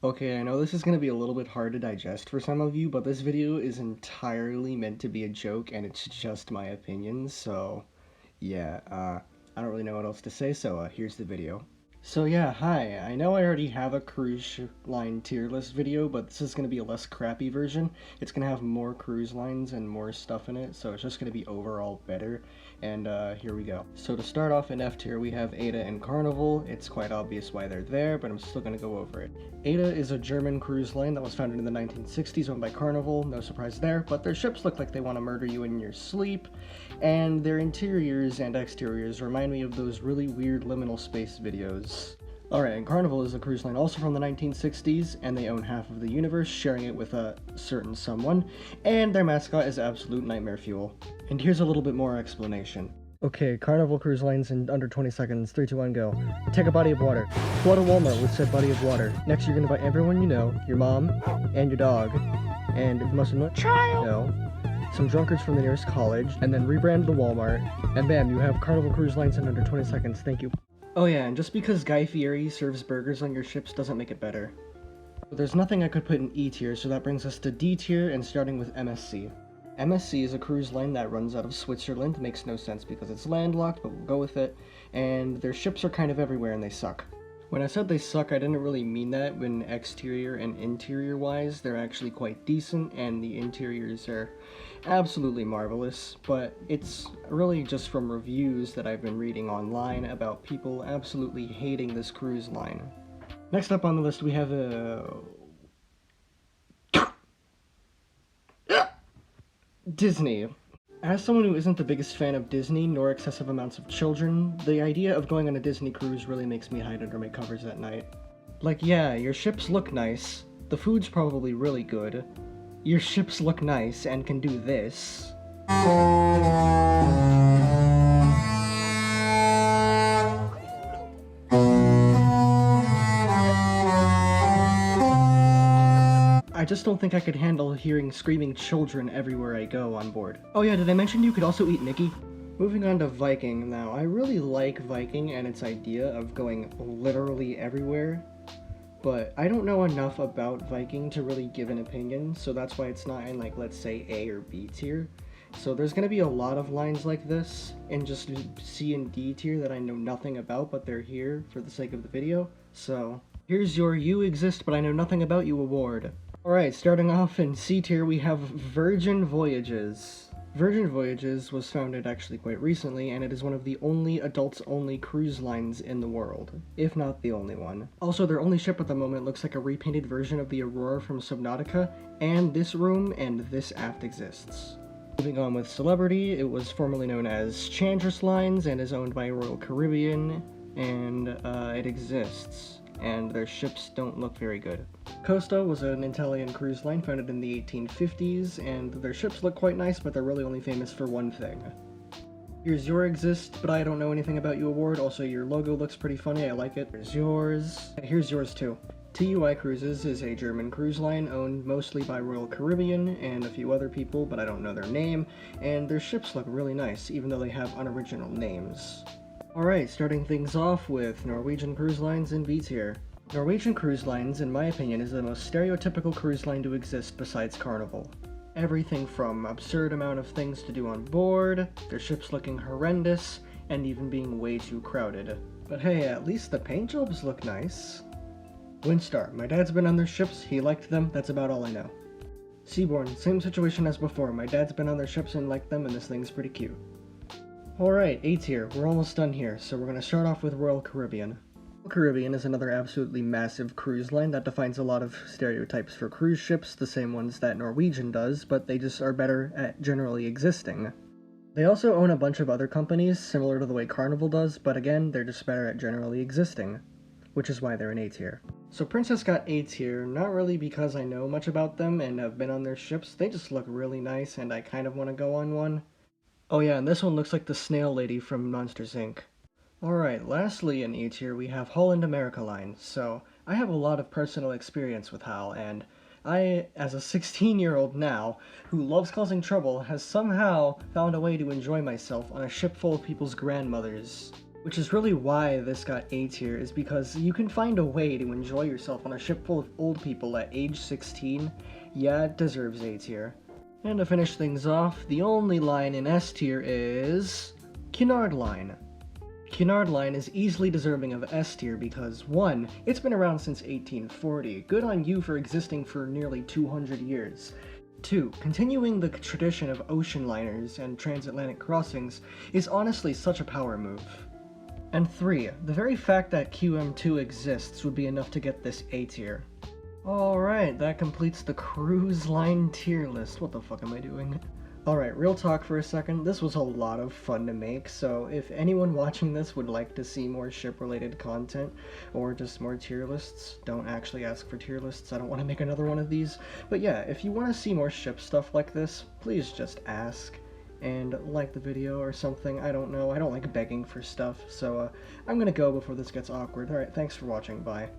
Okay, I know this is going to be a little bit hard to digest for some of you, but this video is entirely meant to be a joke, and it's just my opinion, so yeah, I don't really know what else to say, so here's the video. So yeah, hi, I know I already have a cruise line tier list video, but this is going to be a less crappy version. It's going to have more cruise lines and more stuff in it, so it's just going to be overall better, and here we go. So to start off in F tier, we have Ada and Carnival. It's quite obvious why they're there, but I'm still going to go over it. Ada is a German cruise line that was founded in the 1960s, owned by Carnival, no surprise there, but their ships look like they want to murder you in your sleep, and their interiors and exteriors remind me of those really weird liminal space videos. Alright, and Carnival is a cruise line also from the 1960s, and they own half of the universe, sharing it with a certain someone, and their mascot is absolute nightmare fuel. And here's a little bit more explanation. Okay, Carnival Cruise Lines in under 20 seconds. 3, 2, 1, go. Take a body of water. Flood a Walmart with said body of water. Next, you're gonna invite everyone you know, your mom, and your dog, and if you must know, child, no, some drunkards from the nearest college, and then rebrand the Walmart, and bam, you have Carnival Cruise Lines in under 20 seconds. Thank you. Oh yeah, and just because Guy Fieri serves burgers on your ships doesn't make it better. There's nothing I could put in E tier, so that brings us to D tier, and starting with MSC. MSC is a cruise line that runs out of Switzerland. Makes no sense because it's landlocked, but we'll go with it. And their ships are kind of everywhere and they suck. When I said they suck, I didn't really mean that. When exterior and interior wise, they're actually quite decent, and the interiors are absolutely marvelous, but it's really just from reviews that I've been reading online about people absolutely hating this cruise line. Next up on the list we have Disney. As someone who isn't the biggest fan of Disney, nor excessive amounts of children, the idea of going on a Disney cruise really makes me hide under my covers at night. Like, yeah, your ships look nice, the food's probably really good, your ships look nice and can do this. I just don't think I could handle hearing screaming children everywhere I go on board. Oh yeah, did I mention you could also eat Mickey? Moving on to Viking now. I really like Viking and its idea of going literally everywhere, but I don't know enough about Viking to really give an opinion, so that's why it's not in, like, let's say A or B tier. So there's gonna be a lot of lines like this in just C and D tier that I know nothing about, but they're here for the sake of the video. So here's your You Exist But I Know Nothing About You award. Alright, starting off in C tier we have Virgin Voyages. Virgin Voyages was founded actually quite recently, and it is one of the only adults-only cruise lines in the world, if not the only one. Also, their only ship at the moment looks like a repainted version of the Aurora from Subnautica, and this room and this aft exists. Moving on with Celebrity, it was formerly known as Chandris Lines and is owned by Royal Caribbean, and it exists, and their ships don't look very good. Costa was an Italian cruise line founded in the 1850s, and their ships look quite nice, but they're really only famous for one thing. Here's your Exist But I Don't Know Anything About You award. Also, your logo looks pretty funny, I like it. Here's yours. Here's yours too. TUI Cruises is a German cruise line owned mostly by Royal Caribbean and a few other people, but I don't know their name, and their ships look really nice, even though they have unoriginal names. Alright, starting things off with Norwegian Cruise Lines in B tier. Norwegian Cruise Lines, in my opinion, is the most stereotypical cruise line to exist besides Carnival. Everything from absurd amount of things to do on board, their ships looking horrendous, and even being way too crowded. But hey, at least the paint jobs look nice. Windstar, my dad's been on their ships, he liked them, that's about all I know. Seabourn, same situation as before, my dad's been on their ships and liked them, and this thing's pretty cute. Alright, A tier, we're almost done here, so we're gonna start off with Royal Caribbean. Royal Caribbean is another absolutely massive cruise line that defines a lot of stereotypes for cruise ships, the same ones that Norwegian does, but they just are better at generally existing. They also own a bunch of other companies, similar to the way Carnival does, but again, they're just better at generally existing, which is why they're in A tier. So Princess got A tier, not really because I know much about them and have been on their ships, they just look really nice and I kind of want to go on one. Oh yeah, and this one looks like the snail lady from Monsters Inc. Alright, lastly in E tier we have Holland America Line. So, I have a lot of personal experience with HAL, and I, as a 16-year-old now, who loves causing trouble, has somehow found a way to enjoy myself on a ship full of people's grandmothers. Which is really why this got A tier, is because you can find a way to enjoy yourself on a ship full of old people at age 16. Yeah, it deserves A tier. And to finish things off, the only line in S tier is Cunard Line. Cunard Line is easily deserving of S tier because 1. It's been around since 1840, good on you for existing for nearly 200 years. 2. Continuing the tradition of ocean liners and transatlantic crossings is honestly such a power move. And 3. The very fact that QM2 exists would be enough to get this A tier. Alright, that completes the cruise line tier list. What the fuck am I doing? Alright, real talk for a second, this was a lot of fun to make, so if anyone watching this would like to see more ship-related content, or just more tier lists, don't actually ask for tier lists, I don't want to make another one of these, but yeah, if you want to see more ship stuff like this, please just ask, and like the video or something, I don't know, I don't like begging for stuff, so I'm gonna go before this gets awkward. Alright, thanks for watching, bye.